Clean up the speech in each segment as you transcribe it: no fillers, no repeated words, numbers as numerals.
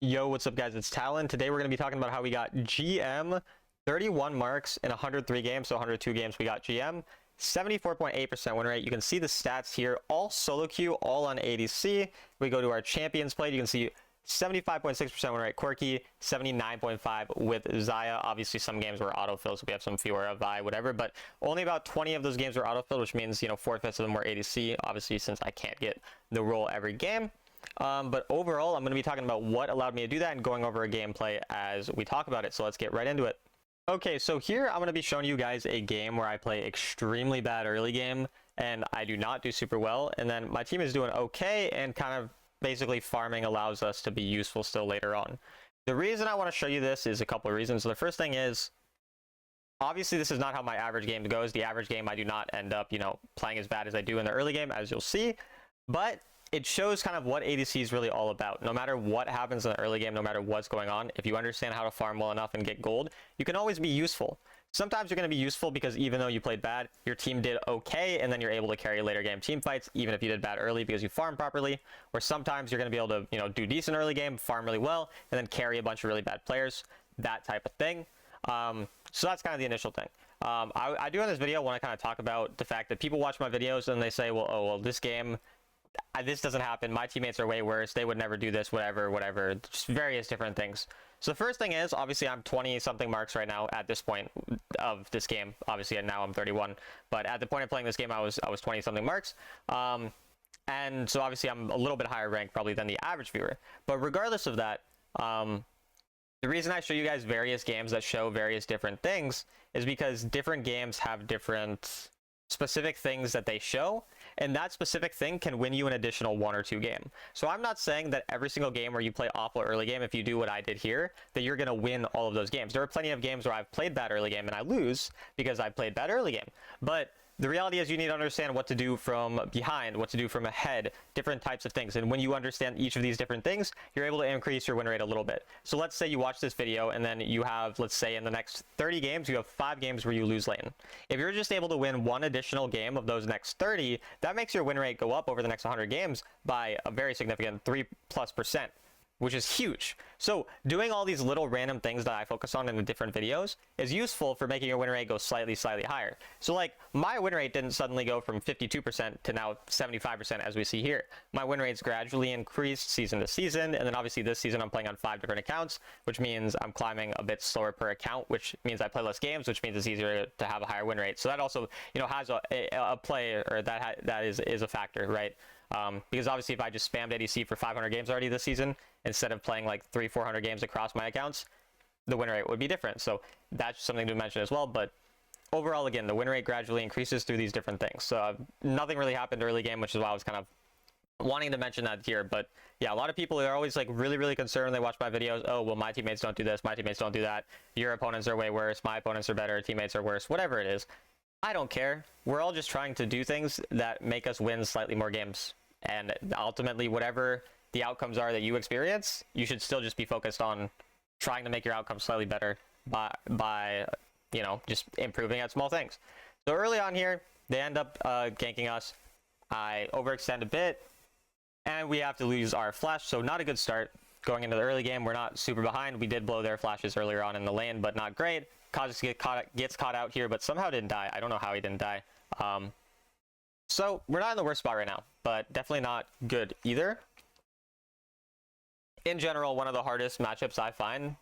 Yo, what's up guys? It's Talon. Today we're going to be talking about how we got GM 31 marks in 103 games, so 102 games we got GM. 74.8% win rate. You can see the stats here, all solo queue, all on ADC. We go to our champions played, you can see 75.6% win rate Quirky, 79.5 with Xayah. Obviously some games were autofilled, so we have some fewer of Vi, whatever, but only about 20 of those games were autofilled, which means, 4/5 of them were ADC, obviously since I can't get the role every game. But overall, I'm going to be talking about what allowed me to do that and going over a gameplay as we talk about it. So let's get right into it. Okay, so here I'm going to be showing you guys a game where I play extremely bad early game and I do not do super well. And then my team is doing okay and kind of basically farming allows us to be useful still later on. The reason I want to show you this is a couple of reasons. So the first thing is, obviously this is not how my average game goes. The average game I do not end up, playing as bad as I do in the early game, as you'll see. But it shows kind of what ADC is really all about. No matter what happens in the early game, no matter what's going on, if you understand how to farm well enough and get gold, you can always be useful. Sometimes you're going to be useful because even though you played bad, your team did okay, and then you're able to carry later game team fights, even if you did bad early because you farmed properly. Or sometimes you're going to be able to, do decent early game, farm really well, and then carry a bunch of really bad players, that type of thing. So that's kind of the initial thing. I do in this video want to kind of talk about the fact that people watch my videos and they say, well, this game, this doesn't happen, my teammates are way worse, they would never do this, whatever, just various different things. So the first thing is, obviously I'm 20 something marks right now at this point of this game, obviously, and now I'm 31, but at the point of playing this game I was 20 something marks, and so obviously I'm a little bit higher ranked probably than the average viewer. But regardless of that, the reason I show you guys various games that show various different things is because different games have different specific things that they show, and that specific thing can win you an additional 1 or 2 game. So I'm not saying that every single game where you play awful early game, if you do what I did here, that you're going to win all of those games. There are plenty of games where I've played bad early game and I lose because I played bad early game. But the reality is you need to understand what to do from behind, what to do from ahead, different types of things. And when you understand each of these different things, you're able to increase your win rate a little bit. So let's say you watch this video and then you have, let's say in the next 30 games, you have 5 games where you lose lane. If you're just able to win 1 additional game of those next 30, that makes your win rate go up over the next 100 games by a very significant 3+%. Which is huge. So doing all these little random things that I focus on in the different videos is useful for making your win rate go slightly higher. So like my win rate didn't suddenly go from 52% to now 75% as we see here. My win rates gradually increased season to season, and then obviously this season I'm playing on 5 different accounts, which means I'm climbing a bit slower per account, which means I play less games, which means it's easier to have a higher win rate. So that also, has a play, or that is a factor, right? Because obviously if I just spammed ADC for 500 games already this season, instead of playing like 300-400 games across my accounts, the win rate would be different. So that's something to mention as well. But overall, again, the win rate gradually increases through these different things. So nothing really happened early game, which is why I was kind of wanting to mention that here. But yeah, a lot of people are always like really concerned when they watch my videos. Oh, well, my teammates don't do this, my teammates don't do that, your opponents are way worse, my opponents are better, teammates are worse, whatever it is. I don't care. We're all just trying to do things that make us win slightly more games. And ultimately, whatever the outcomes are that you experience, you should still just be focused on trying to make your outcomes slightly better by just improving at small things. So early on here, they end up ganking us. I overextend a bit, and we have to lose our flash, so not a good start. Going into the early game, we're not super behind. We did blow their flashes earlier on in the lane, but not great. Kha'Zix gets caught out here, but somehow didn't die. I don't know how he didn't die. So we're not in the worst spot right now, but definitely not good either. In general, one of the hardest matchups I find,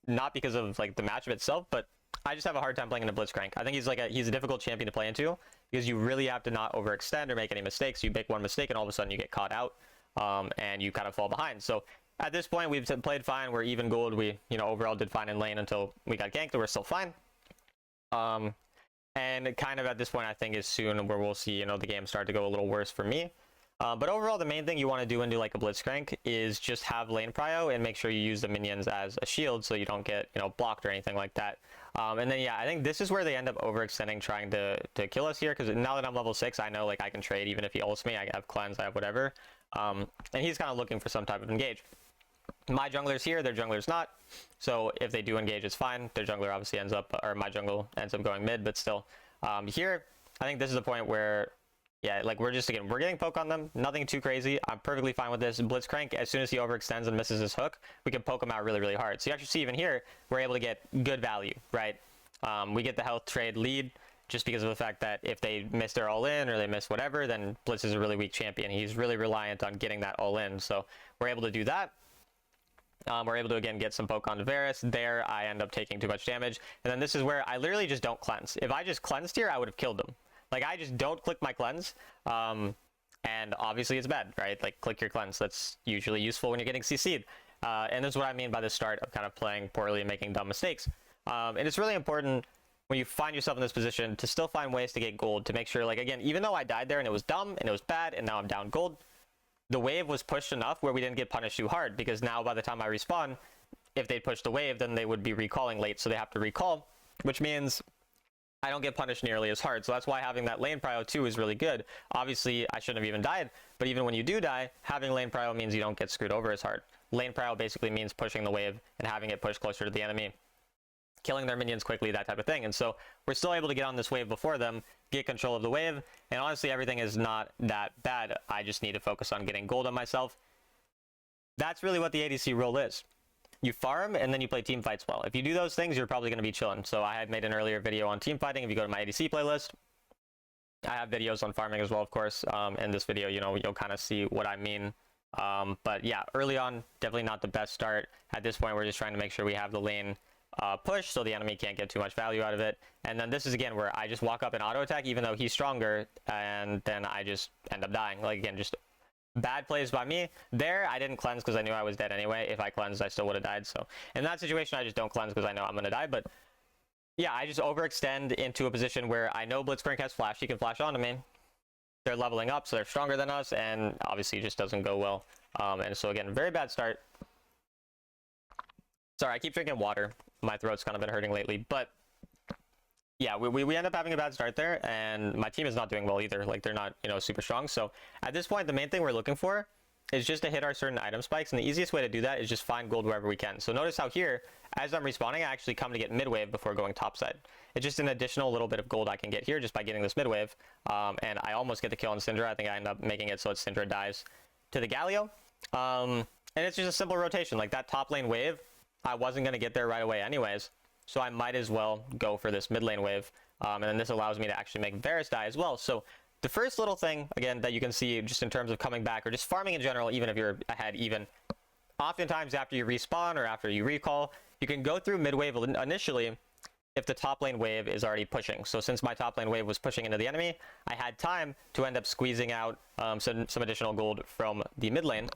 not because of like the matchup itself, but I just have a hard time playing into Blitzcrank. I think he's a difficult champion to play into because you really have to not overextend or make any mistakes. You make one mistake and all of a sudden you get caught out, and you kind of fall behind. So at this point, we've played fine. We're even gold. We, overall did fine in lane until we got ganked, and we're still fine. And kind of at this point, I think is soon where we'll see, the game start to go a little worse for me. But overall, the main thing you want to do into like a Blitzcrank is just have lane prio and make sure you use the minions as a shield so you don't get, blocked or anything like that. And then, yeah, I think this is where they end up overextending, trying to kill us here, because now that I'm level 6, I know like I can trade even if he ults me. I have cleanse, I have whatever. And he's kind of looking for some type of engage. My jungler's here, their jungler's not. So if they do engage, it's fine. Their jungler obviously ends up, or my jungle ends up going mid, but still. Here, I think this is the point where Yeah, like we're just, again, we're getting poke on them. Nothing too crazy. I'm perfectly fine with this. Blitzcrank, as soon as he overextends and misses his hook, we can poke him out really, really hard. So you actually see even here, we're able to get good value, right? We get the health trade lead just because of the fact that if they miss their all-in or they miss whatever, then Blitz is a really weak champion. He's really reliant on getting that all-in. So we're able to do that. We're able to, again, get some poke onto Varus. There, I end up taking too much damage. And then this is where I literally just don't cleanse. If I just cleansed here, I would have killed him. Like, I just don't click my cleanse, and obviously it's bad, right? Like, click your cleanse. That's usually useful when you're getting CC'd. And this is what I mean by the start of kind of playing poorly and making dumb mistakes. And it's really important when you find yourself in this position to still find ways to get gold, to make sure, like, again, even though I died there and it was dumb and it was bad and now I'm down gold, the wave was pushed enough where we didn't get punished too hard, because now by the time I respawn, if they push the wave, then they would be recalling late, so they have to recall, which means I don't get punished nearly as hard. So that's why having that lane prio too is really good. Obviously, I shouldn't have even died, but even when you do die, having lane prio means you don't get screwed over as hard. Lane prio basically means pushing the wave and having it push closer to the enemy, killing their minions quickly, that type of thing. And so we're still able to get on this wave before them, get control of the wave, and honestly, everything is not that bad. I just need to focus on getting gold on myself. That's really what the ADC role is. You farm, and then you play team fights well. If you do those things, you're probably going to be chilling. So I had made an earlier video on team fighting. If you go to my ADC playlist, I have videos on farming as well, of course. In this video, you know, you'll kind of see what I mean. But yeah, early on, definitely not the best start. At this point, we're just trying to make sure we have the lane push so the enemy can't get too much value out of it. And then this is, again, where I just walk up and auto attack, even though he's stronger, and then I just end up dying. Like, again, just bad plays by me. There, I didn't cleanse because I knew I was dead anyway. If I cleansed, I still would have died. So in that situation, I just don't cleanse because I know I'm going to die. But yeah, I just overextend into a position where I know Blitzcrank has flash. He can flash onto me. They're leveling up, so they're stronger than us, and obviously it just doesn't go well. And so again, very bad start. Sorry, I keep drinking water. My throat's kind of been hurting lately, but yeah, we end up having a bad start there, and my team is not doing well either. Like, they're not, you know, super strong. So at this point, the main thing we're looking for is just to hit our certain item spikes, and the easiest way to do that is just find gold wherever we can. So notice how here, as I'm respawning, I actually come to get mid-wave before going topside. It's just an additional little bit of gold I can get here just by getting this mid-wave, and I almost get the kill on Syndra. I think I end up making it so it's Syndra dies to the Galio, and it's just a simple rotation. Like, that top lane wave, I wasn't going to get there right away anyways, so I might as well go for this mid lane wave, and then this allows me to actually make Varus die as well. So the first little thing, again, that you can see just in terms of coming back or just farming in general, even if you're ahead, even oftentimes after you respawn or after you recall, you can go through mid wave initially if the top lane wave is already pushing. So since my top lane wave was pushing into the enemy, I had time to end up squeezing out some additional gold from the mid lane,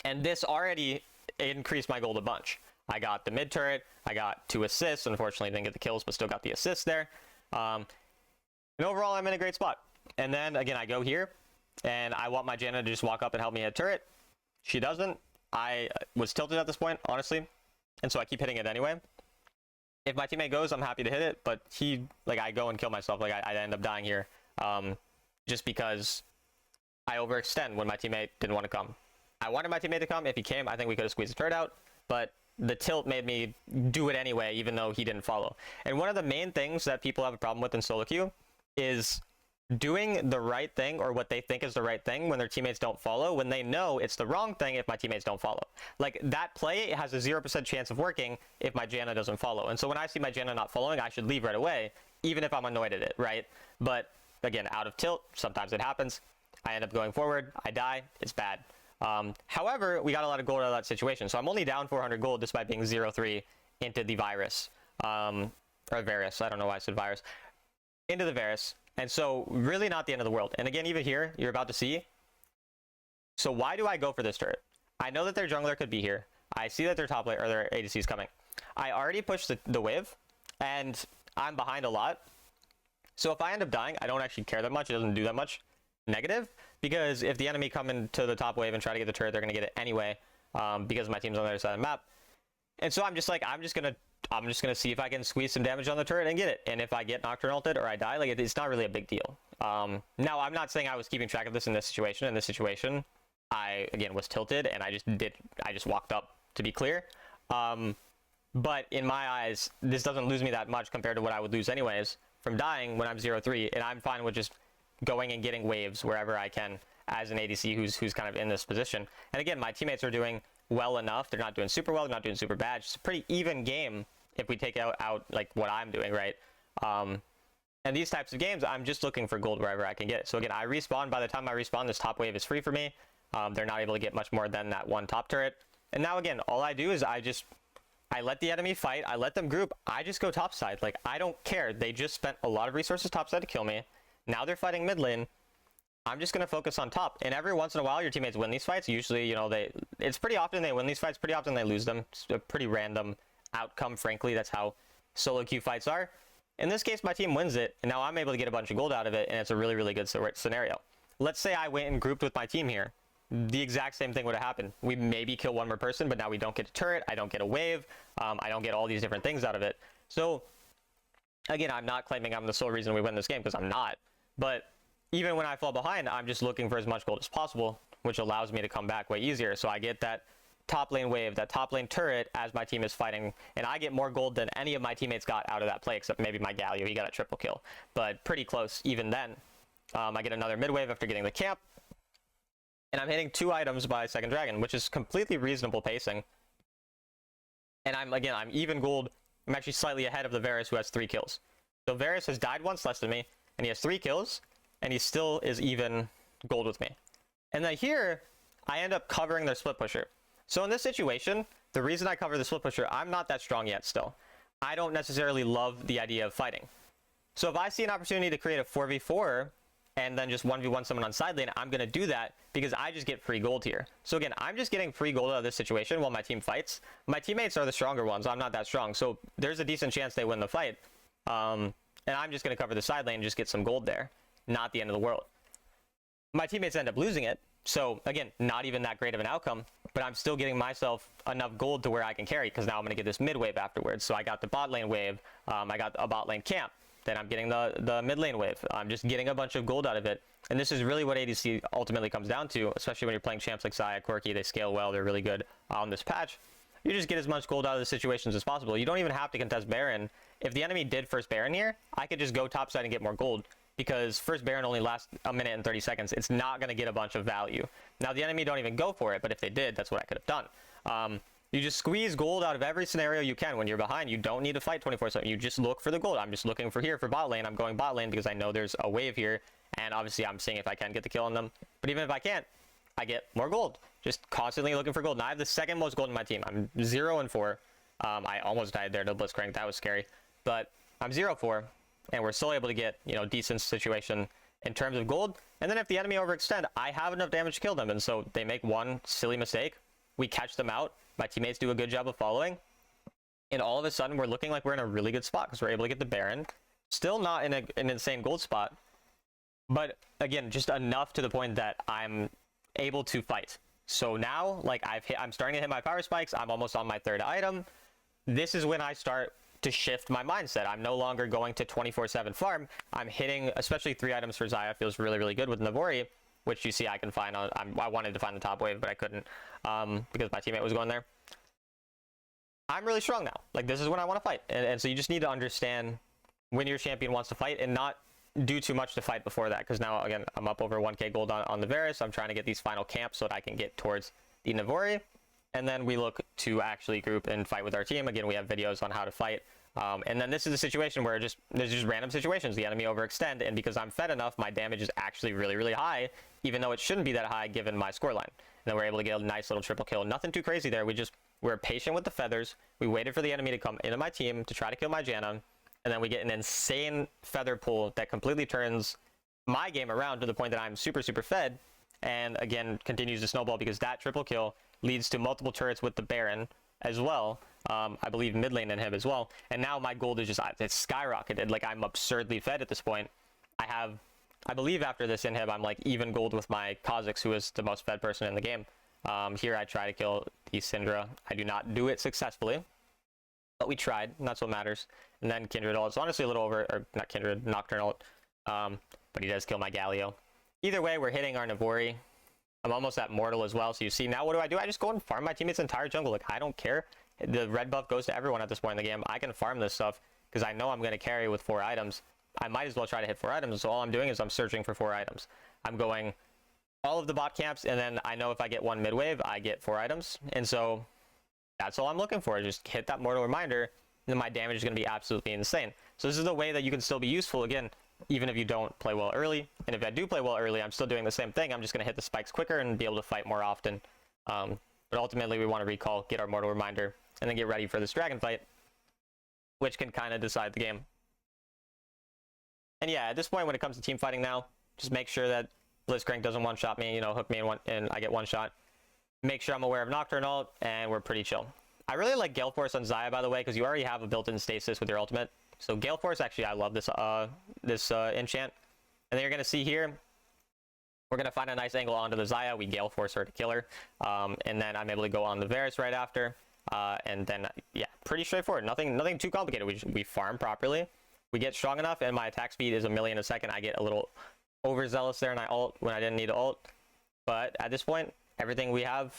and this already increased my gold a bunch. I got the mid turret, I got 2 assists. Unfortunately, didn't get the kills, but still got the assists there. And overall, I'm in a great spot. And then again, I go here, and I want my Janna to just walk up and help me hit turret. She doesn't. I was tilted at this point, honestly, and so I keep hitting it anyway. If my teammate goes, I'm happy to hit it, but I go and kill myself. Like, I end up dying here, just because I overextend when my teammate didn't want to come. I wanted my teammate to come. If he came, I think we could have squeezed the turret out, but the tilt made me do it anyway, even though he didn't follow. And one of the main things that people have a problem with in solo queue is doing the right thing, or what they think is the right thing, when their teammates don't follow, when they know it's the wrong thing if my teammates don't follow. Like, that play has a 0% chance of working if my Janna doesn't follow. And so when I see my Janna not following, I should leave right away, even if I'm annoyed at it, right? But again, out of tilt, sometimes it happens. I end up going forward, I die, it's bad. However, we got a lot of gold out of that situation, so I'm only down 400 gold despite being 0-3 into the virus, or Varus. I don't know why I said virus. Into the Varus, and so really not the end of the world. And again, even here, you're about to see. So why do I go for this turret? I know that their jungler could be here. I see that their top lane or their ADC is coming. I already pushed the wave, and I'm behind a lot. So if I end up dying, I don't actually care that much. It doesn't do that much negative, because if the enemy come into the top wave and try to get the turret, they're going to get it anyway, because my team's on the other side of the map. And so I'm just gonna see if I can squeeze some damage on the turret and get it. And if I get Nocturne ulted or I die, like, it's not really a big deal. Now, I'm not saying I was keeping track of this in this situation. In this situation, I again was tilted, and I just walked up, to be clear. But in my eyes, this doesn't lose me that much compared to what I would lose anyways from dying when I'm 0-3, and I'm fine with just going and getting waves wherever I can as an ADC who's kind of in this position. And again, my teammates are doing well enough. They're not doing super well. They're not doing super bad. It's a pretty even game if we take out like what I'm doing, right? And these types of games, I'm just looking for gold wherever I can get it. So again, I respawn. By the time I respawn, this top wave is free for me. They're not able to get much more than that one top turret. And now again, all I do is I let the enemy fight. I let them group. I just go topside. Like, I don't care. They just spent a lot of resources topside to kill me. Now they're fighting mid lane. I'm just going to focus on top. And every once in a while, your teammates win these fights. Usually, you know, it's pretty often they win these fights. Pretty often they lose them. It's a pretty random outcome, frankly. That's how solo queue fights are. In this case, my team wins it, and now I'm able to get a bunch of gold out of it, and it's a really, really good scenario. Let's say I went and grouped with my team here. The exact same thing would have happened. We maybe kill one more person, but now we don't get a turret. I don't get a wave. I don't get all these different things out of it. So, again, I'm not claiming I'm the sole reason we win this game, because I'm not. But even when I fall behind, I'm just looking for as much gold as possible, which allows me to come back way easier. So I get that top lane wave, that top lane turret as my team is fighting, and I get more gold than any of my teammates got out of that play, except maybe my Galio. He got a triple kill, but pretty close even then. I get another mid wave after getting the camp, and I'm hitting 2 items by second dragon, which is completely reasonable pacing. And I'm even gold. I'm actually slightly ahead of the Varus, who has 3 kills. So Varus has died once less than me, and he has 3 kills, and he still is even gold with me. And then here, I end up covering their split pusher. So in this situation, the reason I cover the split pusher, I'm not that strong yet still. I don't necessarily love the idea of fighting. So if I see an opportunity to create a 4v4 and then just 1v1 someone on side lane, I'm going to do that because I just get free gold here. So again, I'm just getting free gold out of this situation while my team fights. My teammates are the stronger ones. I'm not that strong. So there's a decent chance they win the fight. And I'm just going to cover the side lane and just get some gold there. Not the end of the world. My teammates end up losing it. So again, not even that great of an outcome, but I'm still getting myself enough gold to where I can carry, because now I'm going to get this mid wave afterwards. So I got the bot lane wave, I got a bot lane camp, then I'm getting the mid lane wave. I'm just getting a bunch of gold out of it. And this is really what ADC ultimately comes down to, especially when you're playing champs like Xayah, Quirky. They scale well, they're really good on this patch. You just get as much gold out of the situations as possible. You don't even have to contest Baron. If the enemy did first Baron here, I could just go topside and get more gold, because first Baron only lasts 1 minute and 30 seconds. It's not going to get a bunch of value. Now, the enemy don't even go for it, but if they did, that's what I could have done. You just squeeze gold out of every scenario you can. When you're behind, you don't need to fight 24/7. You just look for the gold. I'm just looking for bot lane. I'm going bot lane because I know there's a wave here, and obviously I'm seeing if I can get the kill on them. But even if I can't, I get more gold. Just constantly looking for gold. Now I have the second most gold in my team. I'm 0-4. I almost died there to Blitzcrank. That was scary. But I'm 0-4. And we're still able to get, you know, decent situation in terms of gold. And then if the enemy overextend, I have enough damage to kill them. And so they make one silly mistake. We catch them out. My teammates do a good job of following. And all of a sudden, we're looking like we're in a really good spot because we're able to get the Baron. Still not in an insane gold spot. But again, just enough to the point that I'm able to fight. So now, like, I'm starting to hit my power spikes. I'm almost on my 3rd item. This is when I start to shift my mindset. I'm no longer going to 24/7 farm. I'm hitting, especially 3 items for Xayah feels really, really good with Navori, which you see I can find on, I wanted to find the top wave, but I couldn't because my teammate was going there. I'm really strong now. Like, this is when I want to fight. And so you just need to understand when your champion wants to fight and not do too much to fight before that. Because now, again, I'm up over 1k gold on the Varus. I'm trying to get these final camps so that I can get towards the Navori. And then we look to actually group and fight with our team. Again, we have videos on how to fight. And then this is a situation where there's just random situations. The enemy overextend, and because I'm fed enough, my damage is actually really, really high, even though it shouldn't be that high given my scoreline. And then we're able to get a nice little triple kill. Nothing too crazy there. We're patient with the feathers. We waited for the enemy to come into my team to try to kill my Janna. And then we get an insane feather pull that completely turns my game around to the point that I'm super, super fed. And again, continues to snowball because that triple kill leads to multiple turrets with the Baron as well. I believe mid lane inhib as well. And now my gold is it's skyrocketed. Like, I'm absurdly fed at this point. I believe after this inhib, I'm like even gold with my Kha'Zix, who is the most fed person in the game. Here I try to kill the Syndra. I do not do it successfully, but we tried, and that's what matters. And then Kindred ult. It's honestly a little over, or not Kindred, Nocturne ult. But he does kill my Galio. Either way, we're hitting our Navori. I'm almost at Mortal as well. So you see, now what do? I just go and farm my teammate's entire jungle. Like, I don't care. The red buff goes to everyone at this point in the game. I can farm this stuff because I know I'm going to carry with 4 items. I might as well try to hit 4 items. So all I'm doing is I'm searching for 4 items. I'm going all of the bot camps, and then I know if I get 1 mid wave, I get 4 items. And so that's all I'm looking for. Just hit that mortal reminder, and then my damage is going to be absolutely insane. So this is the way that you can still be useful, again, even if you don't play well early. And if I do play well early, I'm still doing the same thing. I'm just going to hit the spikes quicker and be able to fight more often. But ultimately, we want to recall, get our mortal reminder, and then get ready for this dragon fight, which can kind of decide the game. And yeah, at this point, when it comes to team fighting now, just make sure that Blitzcrank doesn't one-shot me, hook me and I get one shot. Make sure I'm aware of Nocturne ult, and we're pretty chill. I really like Gale Force on Xayah, by the way, because you already have a built-in stasis with your ultimate. So Gale Force, actually, I love this enchant. And then you're going to see here, we're going to find a nice angle onto the Xayah. We Gale Force her to kill her. And then I'm able to go on the Varus right after. And then, yeah, pretty straightforward. Nothing too complicated. We farm properly. We get strong enough, and my attack speed is 1,000,000 a second. I get a little overzealous there, and I ult when I didn't need to ult. But at this point, everything we have,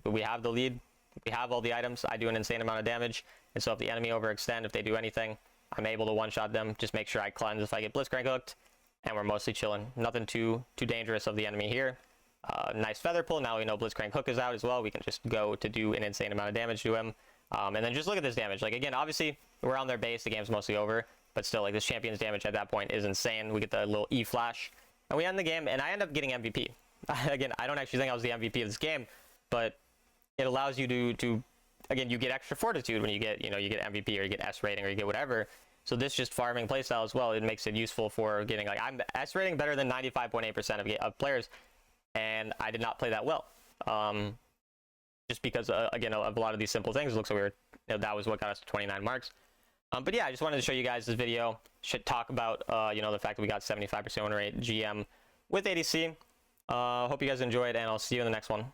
we have the lead. We have all the items. I do an insane amount of damage. And so if the enemy overextend, if they do anything, I'm able to one-shot them. Just make sure I cleanse if I get Blitzcrank hooked. And we're mostly chilling. Nothing too dangerous of the enemy here. Nice feather pull. Now we know Blitzcrank hook is out as well. We can just go to do an insane amount of damage to him. And then just look at this damage. Like, again, obviously, we're on their base. The game's mostly over. But still, like, this champion's damage at that point is insane. We get the little E flash. And we end the game, and I end up getting MVP. Again, I don't actually think I was the MVP of this game, but it allows you to again, you get extra fortitude when you get, you get MVP or you get S rating or you get whatever. So this just farming playstyle as well, it makes it useful for getting, like, I'm S rating better than 95.8% of players, and I did not play that well. Just because, again, of a lot of these simple things, it looks like we were, that was what got us to 29 marks. But yeah, I just wanted to show you guys this video. Should talk about, the fact that we got 75% win rate GM with ADC. Hope you guys enjoyed, and I'll see you in the next one.